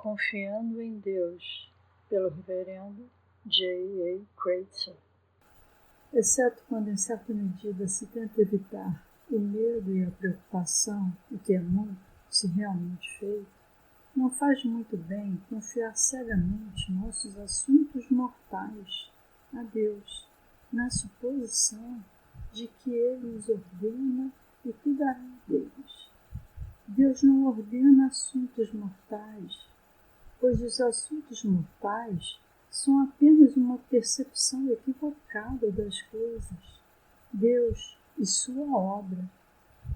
Confiando em Deus, pelo reverendo J. A. Crater. Exceto quando em certa medida se tenta evitar o medo e a preocupação, o que é muito, se realmente feito, não faz muito bem confiar cegamente nossos assuntos mortais a Deus, na suposição de que Ele os ordena e cuidará deles. Deus não ordena assuntos mortais, pois os assuntos mortais são apenas uma percepção equivocada das coisas. Deus e sua obra,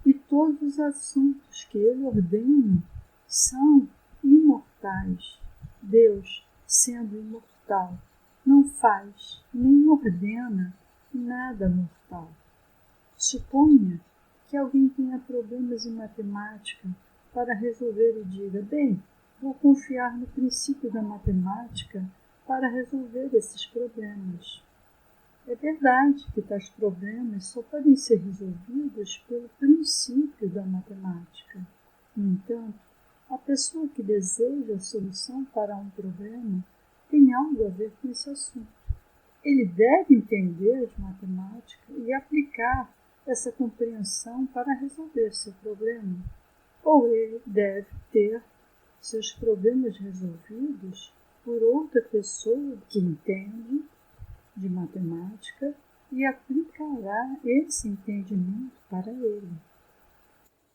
e todos os assuntos que Ele ordena, são imortais. Deus, sendo imortal, não faz nem ordena nada mortal. Suponha que alguém tenha problemas em matemática para resolver e diga: bem, vou confiar no princípio da matemática para resolver esses problemas. É verdade que tais problemas só podem ser resolvidos pelo princípio da matemática. No entanto, a pessoa que deseja a solução para um problema tem algo a ver com esse assunto. Ele deve entender de matemática e aplicar essa compreensão para resolver seu problema. Ou ele deve ter seus problemas resolvidos por outra pessoa que entende de matemática e aplicará esse entendimento para ele.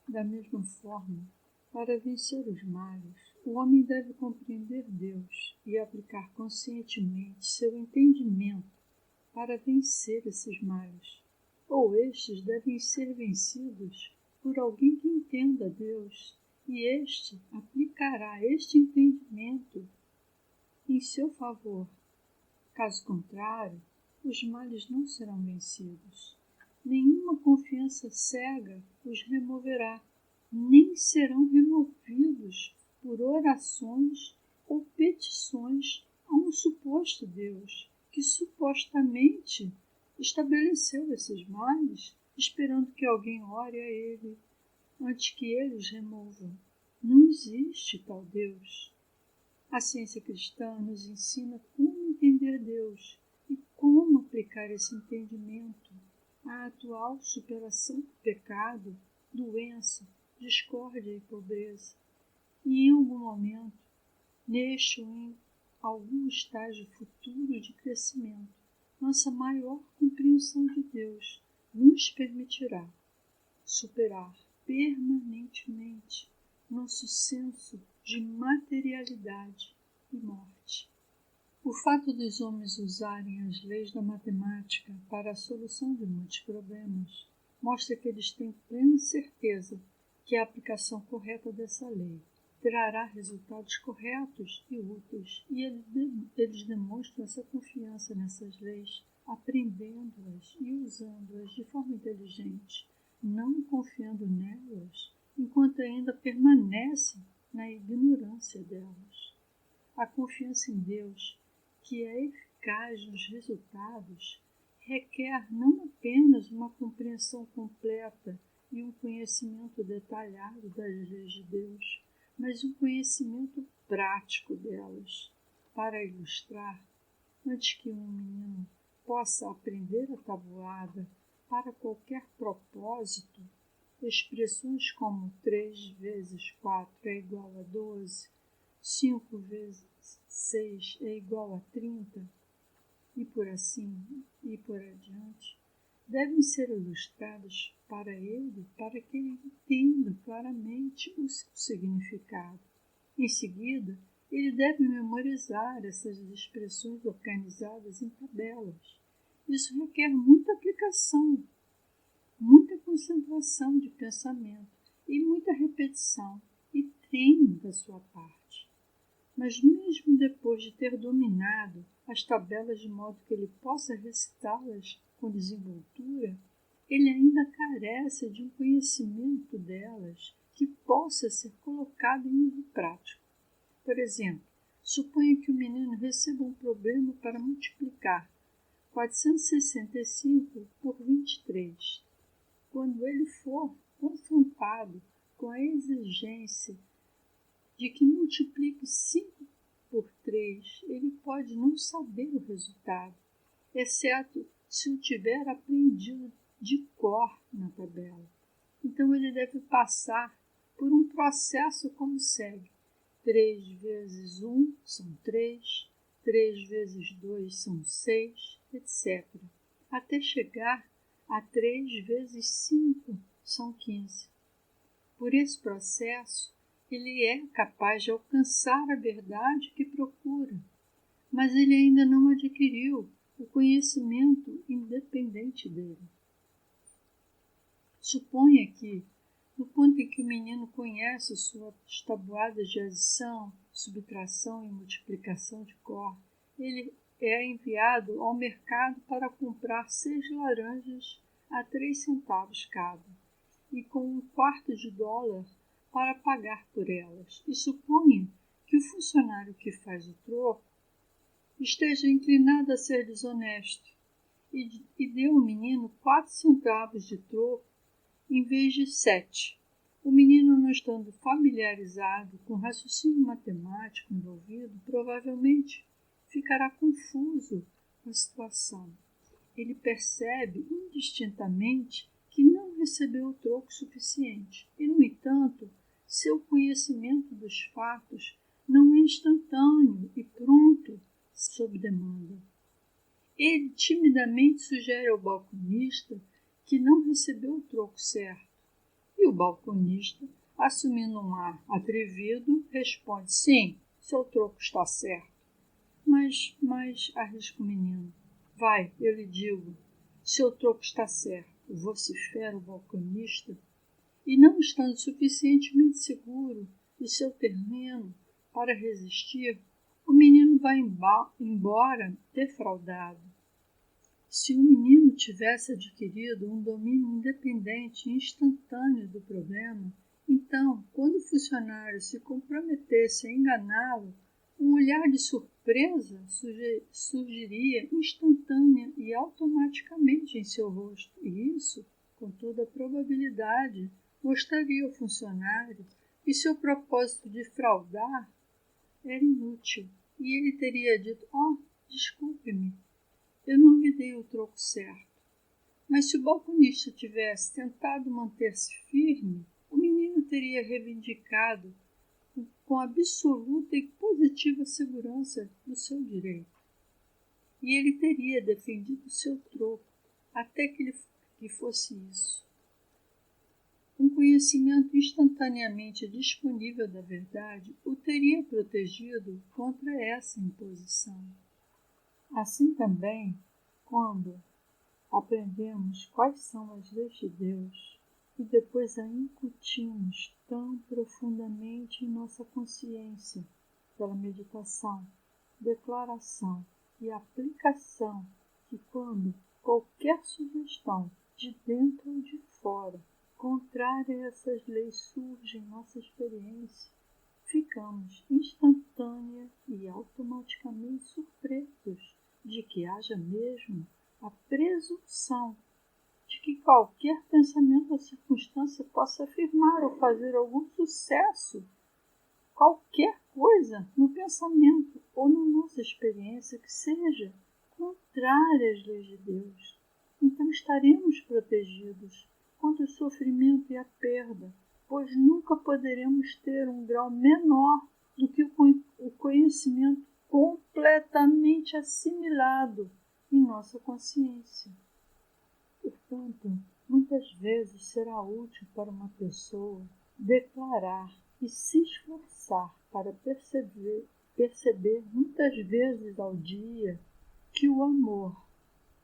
Da mesma forma, para vencer os males, o homem deve compreender Deus e aplicar conscientemente seu entendimento para vencer esses males. Ou estes devem ser vencidos por alguém que entenda Deus, e este aplicará este entendimento em seu favor. Caso contrário, os males não serão vencidos. Nenhuma confiança cega os removerá, nem serão removidos por orações ou petições a um suposto Deus, que supostamente estabeleceu esses males, esperando que alguém ore a ele antes que ele os remova. Não existe tal Deus. A ciência cristã nos ensina como entender Deus e como aplicar esse entendimento à atual superação do pecado, doença, discórdia e pobreza. E em algum momento, neste ou em algum estágio futuro de crescimento, nossa maior compreensão de Deus nos permitirá superar permanentemente nosso senso de materialidade e morte. O fato dos homens usarem as leis da matemática para a solução de muitos problemas mostra que eles têm plena certeza que a aplicação correta dessa lei trará resultados corretos e úteis, e eles demonstram essa confiança nessas leis, aprendendo-as e usando-as de forma inteligente, não confiando nelas enquanto ainda permanecem na ignorância delas. A confiança em Deus, que é eficaz nos resultados, requer não apenas uma compreensão completa e um conhecimento detalhado das leis de Deus, mas um conhecimento prático delas. Para ilustrar, antes que um menino possa aprender a tabuada para qualquer propósito, expressões como 3 vezes 4 é igual a 12, 5 vezes 6 é igual a 30, e por adiante, devem ser ilustradas para ele, para que ele entenda claramente o seu significado. Em seguida, ele deve memorizar essas expressões organizadas em tabelas. Isso requer muita aplicação, muita concentração de pensamento e muita repetição e treino da sua parte. Mas mesmo depois de ter dominado as tabelas de modo que ele possa recitá-las com desenvoltura, ele ainda carece de um conhecimento delas que possa ser colocado em uso prático. Por exemplo, suponha que o menino receba um problema para multiplicar 465 por 23. Quando ele for confrontado com a exigência de que multiplique 5 por 3, ele pode não saber o resultado, exceto se o tiver aprendido de cor na tabela. Então ele deve passar por um processo como segue: 3 vezes 1 são 3, 3 vezes 2 são 6, etc. Até chegar a 3 vezes 5 são 15. Por esse processo, ele é capaz de alcançar a verdade que procura, mas ele ainda não adquiriu o conhecimento independente dele. Suponha que, no ponto em que o menino conhece suas tabuadas de adição, subtração e multiplicação de cor, ele é enviado ao mercado para comprar 6 laranjas a 3 centavos cada, e com $0,25 para pagar por elas. E suponha que o funcionário que faz o troco esteja inclinado a ser desonesto e dê ao menino 4 centavos de troco em vez de 7. O menino, não estando familiarizado com o raciocínio matemático envolvido, provavelmente ficará confuso com a situação. Ele percebe indistintamente que não recebeu o troco suficiente e, no entanto, seu conhecimento dos fatos não é instantâneo e pronto sob demanda. Ele timidamente sugere ao balconista que não recebeu o troco certo, e o balconista, assumindo um ar atrevido, responde: sim, seu troco está certo. Mas, arrisca o menino. Vai, eu lhe digo, seu troco está certo, vocifera o balconista, e não estando suficientemente seguro do seu terreno para resistir, o menino vai embora defraudado. Se o menino tivesse adquirido um domínio independente e instantâneo do problema, então, quando o funcionário se comprometesse a enganá-lo, um olhar de surpresa surgiria instantânea e automaticamente em seu rosto, e isso, com toda a probabilidade, mostraria ao funcionário que seu propósito de fraudar era inútil, e ele teria dito: desculpe-me, eu não lhe dei o troco certo. Mas se o balconista tivesse tentado manter-se firme, o menino teria reivindicado com absoluta e positiva segurança do seu direito. E ele teria defendido seu troco até que fosse isso. Um conhecimento instantaneamente disponível da verdade o teria protegido contra essa imposição. Assim também, quando aprendemos quais são as leis de Deus e depois a incutimos tão profundamente em nossa consciência pela meditação, declaração e aplicação, que quando qualquer sugestão de dentro ou de fora contrária a essas leis surge em nossa experiência, ficamos instantânea e automaticamente surpresos de que haja mesmo a presunção de que qualquer pensamento ou circunstância possa afirmar ou fazer algum sucesso, qualquer coisa no pensamento ou na nossa experiência que seja contrária às leis de Deus. Então estaremos protegidos contra o sofrimento e a perda, pois nunca poderemos ter um grau menor do que o conhecimento completamente assimilado em nossa consciência. Portanto, muitas vezes será útil para uma pessoa declarar e se esforçar para perceber muitas vezes ao dia que o amor,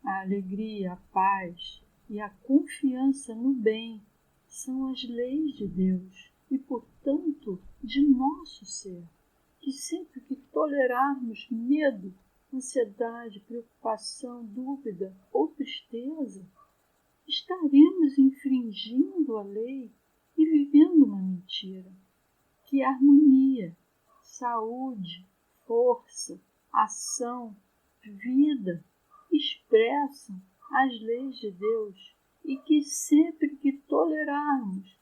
a alegria, a paz e a confiança no bem são as leis de Deus e, portanto, de nosso ser, que sempre que tolerarmos medo, ansiedade, preocupação, dúvida ou tristeza, estaremos infringindo a lei e vivendo uma mentira, que harmonia, saúde, força, ação, vida expressam as leis de Deus e que sempre que tolerarmos,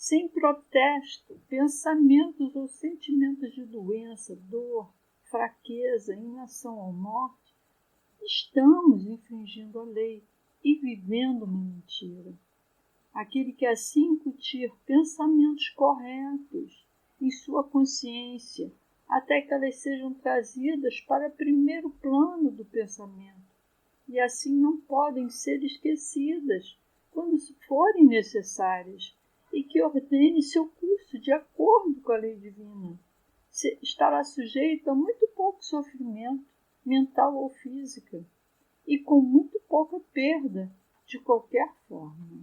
sem protesto, pensamentos ou sentimentos de doença, dor, fraqueza, inação ou morte, estamos infringindo a lei e vivendo uma mentira. Aquele que assim incutir pensamentos corretos em sua consciência, até que elas sejam trazidas para primeiro plano do pensamento, e assim não podem ser esquecidas quando forem necessárias, e que ordene seu curso de acordo com a lei divina. Estará sujeito a muito pouco sofrimento, mental ou física, e com muito pouca perda de qualquer forma.